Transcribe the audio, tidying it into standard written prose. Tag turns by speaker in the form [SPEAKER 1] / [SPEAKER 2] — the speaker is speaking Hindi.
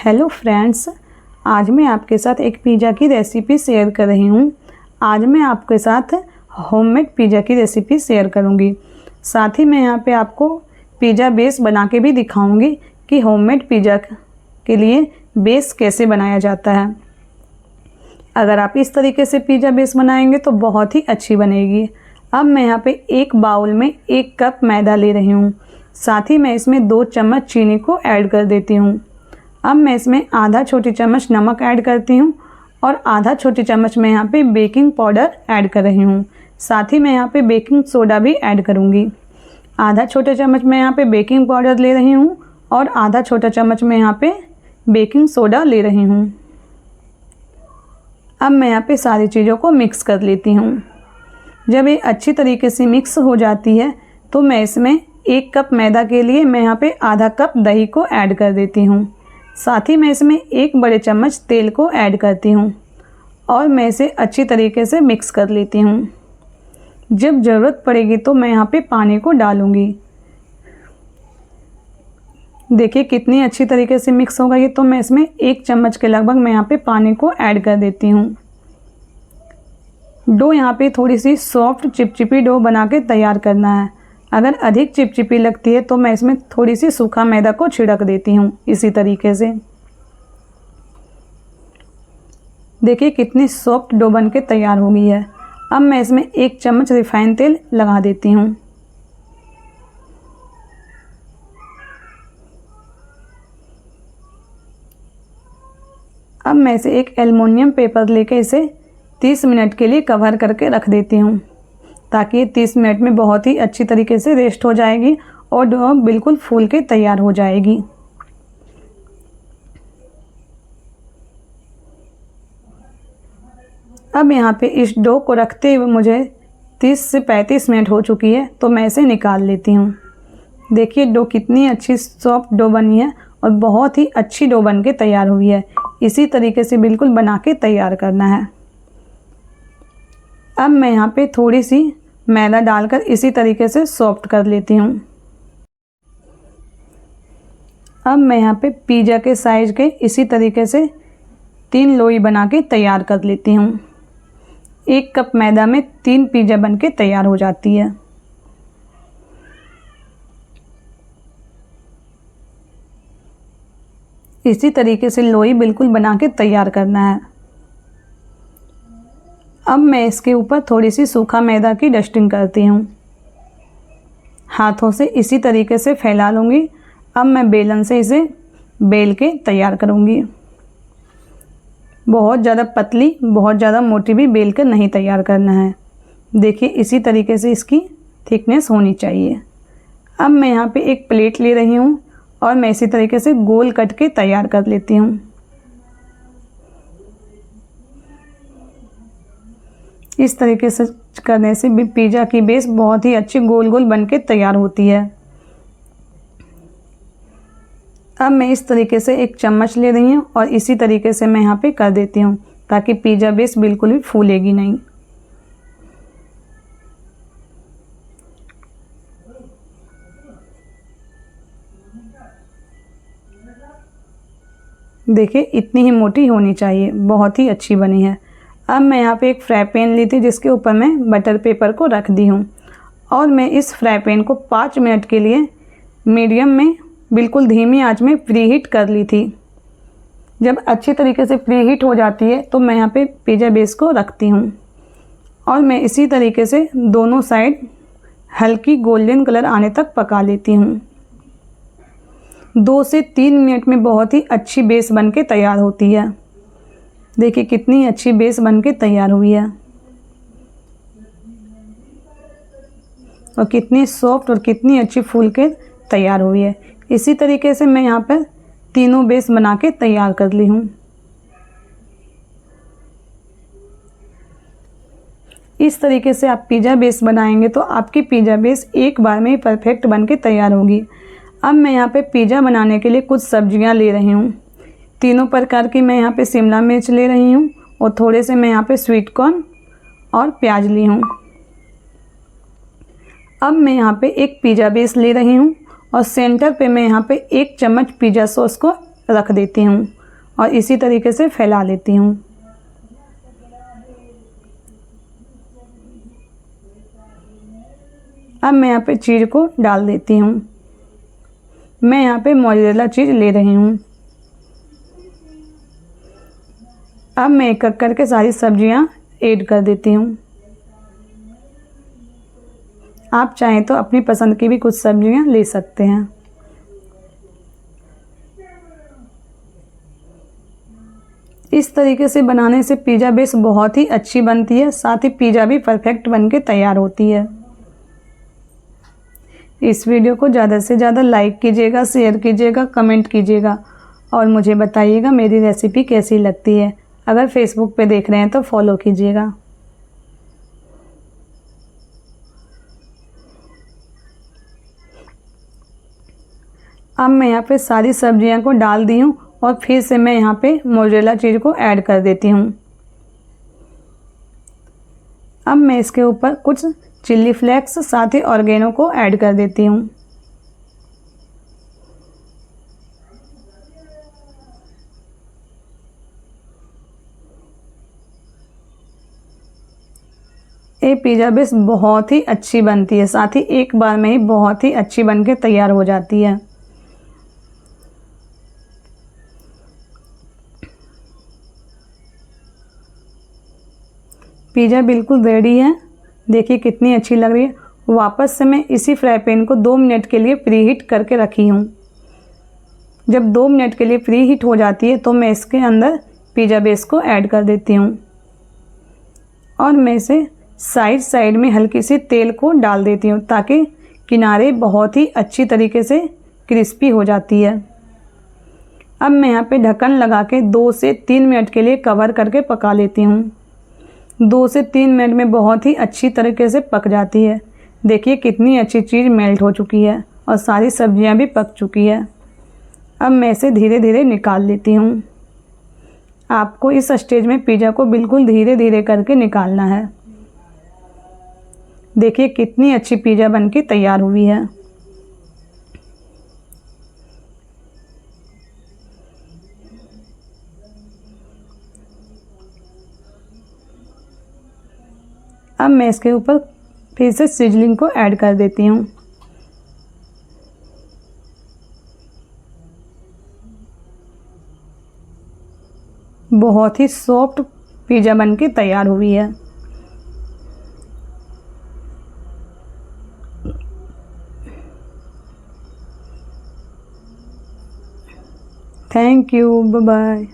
[SPEAKER 1] हेलो फ्रेंड्स, आज मैं आपके साथ एक पिज़्ज़ा की रेसिपी शेयर कर रही हूँ। आज मैं आपके साथ होममेड पिज़्ज़ा की रेसिपी शेयर करूँगी। साथ ही मैं यहाँ पे आपको पिज़्ज़ा बेस बना के भी दिखाऊँगी कि होममेड पिज़्ज़ा के लिए बेस कैसे बनाया जाता है। अगर आप इस तरीके से पिज़्ज़ा बेस बनाएंगे तो बहुत ही अच्छी बनेगी। अब मैं यहाँ पे एक बाउल में 1 कप मैदा ले रही हूँ। साथ ही मैं इसमें 2 चम्मच चीनी को ऐड कर देती हूँ। अब मैं इसमें आधा छोटी चम्मच नमक ऐड करती हूँ और आधा छोटी चम्मच मैं यहाँ पे बेकिंग पाउडर ऐड कर रही हूँ। साथ ही मैं यहाँ पे बेकिंग सोडा भी ऐड करूँगी। आधा छोटा चम्मच मैं यहाँ पे बेकिंग पाउडर ले रही हूँ और आधा छोटा चम्मच मैं यहाँ पे बेकिंग सोडा ले रही हूँ। अब मैं यहाँ पे सारी चीज़ों को मिक्स कर लेती हूँ। जब ये अच्छी तरीके से मिक्स हो जाती है तो मैं इसमें 1 कप मैदा के लिए मैं यहाँ पे आधा कप दही को ऐड कर देती हूँ। साथ ही मैं इसमें 1 बड़े चम्मच तेल को ऐड करती हूँ और मैं इसे अच्छी तरीके से मिक्स कर लेती हूँ। जब ज़रूरत पड़ेगी तो मैं यहाँ पे पानी को डालूँगी। देखिए कितनी अच्छी तरीके से मिक्स हो गई, तो मैं इसमें 1 चम्मच के लगभग मैं यहाँ पे पानी को ऐड कर देती हूँ। डो यहाँ पे थोड़ी सी सॉफ्ट चिपचिपी डो बना के तैयार करना है। अगर अधिक चिपचिपी लगती है तो मैं इसमें थोड़ी सी सूखा मैदा को छिड़क देती हूँ इसी तरीके से। देखिए कितनी सॉफ्ट डो बन के तैयार हो गई है। अब मैं इसमें 1 चम्मच रिफाइन तेल लगा देती हूँ। अब मैं इसे एक एल्युमिनियम पेपर लेके इसे 30 मिनट के लिए कवर करके रख देती हूँ, ताकि ये 30 मिनट में बहुत ही अच्छी तरीके से रेस्ट हो जाएगी और डो बिल्कुल फूल के तैयार हो जाएगी। अब यहाँ पे इस डो को रखते हुए मुझे 30 से 35 मिनट हो चुकी है, तो मैं इसे निकाल लेती हूँ। देखिए डो कितनी अच्छी सॉफ्ट डो बनी है और बहुत ही अच्छी डो बन के तैयार हुई है। इसी तरीके से बिल्कुल बना के तैयार करना है। अब मैं यहाँ पे थोड़ी सी मैदा डालकर इसी तरीके से सॉफ्ट कर लेती हूँ। अब मैं यहाँ पे पिज़्ज़ा के साइज के इसी तरीके से 3 लोई बना के तैयार कर लेती हूँ। 1 कप मैदा में 3 पिज़्ज़ा बन के तैयार हो जाती है। इसी तरीके से लोई बिल्कुल बना के तैयार करना है। अब मैं इसके ऊपर थोड़ी सी सूखा मैदा की डस्टिंग करती हूँ। हाथों से इसी तरीके से फैला लूँगी। अब मैं बेलन से इसे बेल के तैयार करूँगी। बहुत ज़्यादा पतली, बहुत ज़्यादा मोटी भी बेल कर नहीं तैयार करना है। देखिए इसी तरीके से इसकी थिकनेस होनी चाहिए। अब मैं यहाँ पे एक प्लेट ले रही हूँ और मैं इसी तरीके से गोल कट के तैयार कर लेती हूँ। इस तरीके से करने से भी पिज़्ज़ा की बेस बहुत ही अच्छी गोल गोल बन के तैयार होती है। अब मैं इस तरीके से एक चम्मच ले रही हूँ और इसी तरीके से मैं यहाँ पे कर देती हूँ, ताकि पिज़्ज़ा बेस बिल्कुल भी फूलेगी नहीं। देखिए इतनी ही मोटी होनी चाहिए, बहुत ही अच्छी बनी है। अब मैं यहाँ पे एक फ्राई पैन ली थी, जिसके ऊपर मैं बटर पेपर को रख दी हूँ और मैं इस फ्राई पैन को 5 मिनट के लिए मीडियम में बिल्कुल धीमी आंच में प्रीहीट कर ली थी। जब अच्छी तरीके से प्रीहीट हो जाती है तो मैं यहाँ पे पिज़्ज़ा बेस को रखती हूँ और मैं इसी तरीके से दोनों साइड हल्की गोल्डन कलर आने तक पका लेती हूँ। 2 से 3 मिनट में बहुत ही अच्छी बेस बन के तैयार होती है। देखिए कितनी अच्छी बेस बन के तैयार हुई है और कितनी सॉफ्ट और कितनी अच्छी फूल के तैयार हुई है। इसी तरीके से मैं यहाँ पर तीनों बेस बना के तैयार कर ली हूँ। इस तरीके से आप पिज़्ज़ा बेस बनाएंगे तो आपकी पिज़्ज़ा बेस एक बार में ही परफेक्ट बन के तैयार होगी। अब मैं यहाँ पे पिज़्ज़ा बनाने के लिए कुछ सब्जियाँ ले रही हूँ। तीनों प्रकार की मैं यहाँ पे शिमला मिर्च ले रही हूँ और थोड़े से मैं यहाँ पे स्वीट कॉर्न और प्याज ली हूँ। अब मैं यहाँ पे एक पिज़्ज़ा बेस ले रही हूँ और सेंटर पे मैं यहाँ पे 1 चम्मच पिज़्ज़ा सॉस को रख देती हूँ और इसी तरीके से फैला लेती हूँ। अब मैं यहाँ पे चीज़ को डाल देती हूँ। मैं यहाँ पे मोज़रेला चीज़ ले रही हूँ। अब मैं एक एक करके सारी सब्जियाँ ऐड कर देती हूँ। आप चाहें तो अपनी पसंद की भी कुछ सब्जियाँ ले सकते हैं। इस तरीके से बनाने से पिज़्ज़ा बेस बहुत ही अच्छी बनती है, साथ ही पिज़्ज़ा भी परफेक्ट बन के तैयार होती है। इस वीडियो को ज़्यादा से ज़्यादा लाइक कीजिएगा, शेयर कीजिएगा, कमेंट कीजिएगा और मुझे बताइएगा मेरी रेसिपी कैसी लगती है। अगर फेसबुक पे देख रहे हैं तो फॉलो कीजिएगा। अब मैं यहाँ पे सारी सब्जियाँ को डाल दी हूँ और फिर से मैं यहाँ पे मोज़रेला चीज़ को ऐड कर देती हूँ। अब मैं इसके ऊपर कुछ चिल्ली फ्लेक्स साथ ही ऑर्गेनो को ऐड कर देती हूँ। ये पिज़्ज़ा बेस बहुत ही अच्छी बनती है, साथ ही एक बार में ही बहुत ही अच्छी बन के तैयार हो जाती है। पिज़्ज़ा बिल्कुल रेडी है। देखिए कितनी अच्छी लग रही है। वापस से मैं इसी फ्राई पैन को 2 मिनट के लिए प्री हीट करके रखी हूँ। जब 2 मिनट के लिए प्री हीट हो जाती है तो मैं इसके अंदर पिज़्ज़ा बेस को ऐड कर देती हूँ और मैं इसे साइड साइड में हल्की सी तेल को डाल देती हूँ ताकि किनारे बहुत ही अच्छी तरीके से क्रिस्पी हो जाती है। अब मैं यहाँ पे ढक्कन लगा के 2 से 3 मिनट के लिए कवर करके पका लेती हूँ। 2 से 3 मिनट में बहुत ही अच्छी तरीके से पक जाती है। देखिए कितनी अच्छी चीज़ मेल्ट हो चुकी है और सारी सब्जियां भी पक चुकी है। अब मैं इसे धीरे धीरे निकाल लेती हूँ। आपको इस स्टेज में पिज़्ज़ा को बिल्कुल धीरे धीरे करके निकालना है। देखिए कितनी अच्छी पिज़्ज़ा बनके तैयार हुई है। अब मैं इसके ऊपर फिर से सीजनिंग को ऐड कर देती हूँ। बहुत ही सॉफ्ट पिज़्ज़ा बनके तैयार हुई है। Thank you, bye bye.